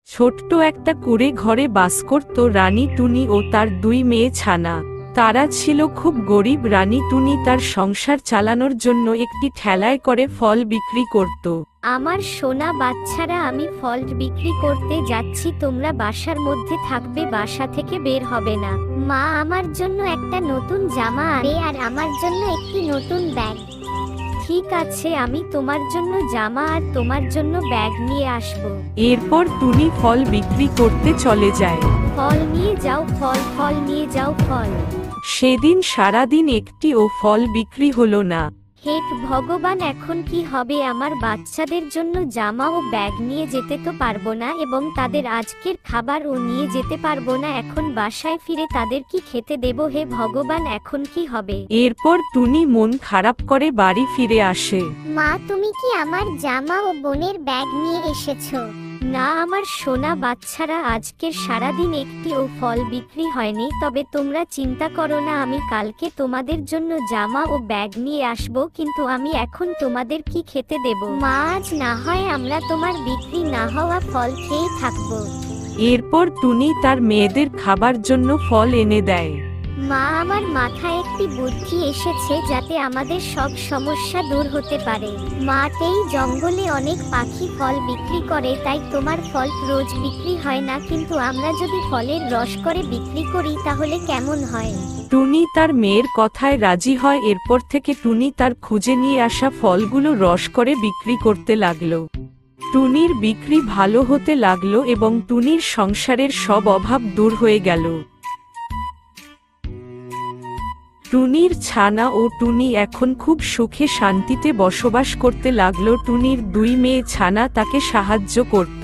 ছোট্ট একটা কুঁড়ে ঘরে বাস করত রানী টুনি ও তার দুই মেয়ে ছানা। তারা ছিল খুব গরিব। রানী টুনি তার সংসার চালানোর জন্য একটি ঠেলায় করে ফল বিক্রি করত। আমার সোনা বাচ্চারা, আমি ফল বিক্রি করতে যাচ্ছি, তোমরা বাসার মধ্যে থাকবে, বাসা থেকে বের হবে না। মা আমার জন্য একটা নতুন জামা আনে আর আমার জন্য একটি নতুন ব্যাগ। ঠিক আছে, আমি তোমার জন্য জামা আর তোমার জন্য ব্যাগ নিয়ে আসব। এরপর টুনি ফল বিক্রি করতে চলে যায়। ফল নিয়ে যাও, ফল ফল নিয়ে যাও ফল। সেদিন সারাদিন একটিও ফল বিক্রি হলো না। হে ভগবান, এখন কি হবে? আমার বাচ্চাদের জন্য জামা ও ব্যাগ নিয়ে যেতে তো পারবো না এবং তাদের আজকের খাবারও নিয়ে যেতে পারবো না। এখন বাসায় ফিরে তাদের কি খেতে দেব? হে ভগবান, এখন কি হবে? এরপর টুনি মন খারাপ করে বাড়ি ফিরে আসে। মা, তুমি কি আমার জামা ও বোনের ব্যাগ নিয়ে এসেছো? না আমার সোনা বাচ্চারা, আজকের সারাদিন একটিও ফল বিক্রি হয়নি। তবে তোমরা চিন্তা করো না, আমি কালকে তোমাদের জন্য জামা ও ব্যাগ নিয়ে আসব। কিন্তু আমি এখন তোমাদের কি খেতে দেব? মা, আজ না হয় আমরা তোমার বিক্রি না হওয়া ফল খেয়েই থাকবো। এরপর টুনি তার মেয়েদের খাবার জন্য ফল এনে দেয়। মা, আমার মাথায় একটি বুদ্ধি এসেছে যাতে আমাদের সব সমস্যা দূর হতে পারে। মাঠেই জঙ্গলে অনেক পাখি ফল বিক্রি করে, তাই তোমার ফল রোজ বিক্রি হয় না, কিন্তু আমরা যদি ফলের রস করে বিক্রি করি তাহলে কেমন হয়? টুনি তার মেয়ের কথায় রাজি হয়। এরপর থেকে টুনি তার খুঁজে নিয়ে আসা ফলগুলো রস করে বিক্রি করতে লাগলো। টুনির বিক্রি ভালো হতে লাগলো এবং টুনির সংসারের সব অভাব দূর হয়ে গেল। টুনির ছানা ও টুনি এখন খুব সুখে শান্তিতে বসবাস করতে লাগলো। টুনির দুই মেয়ে ছানা তাকে সাহায্য করত।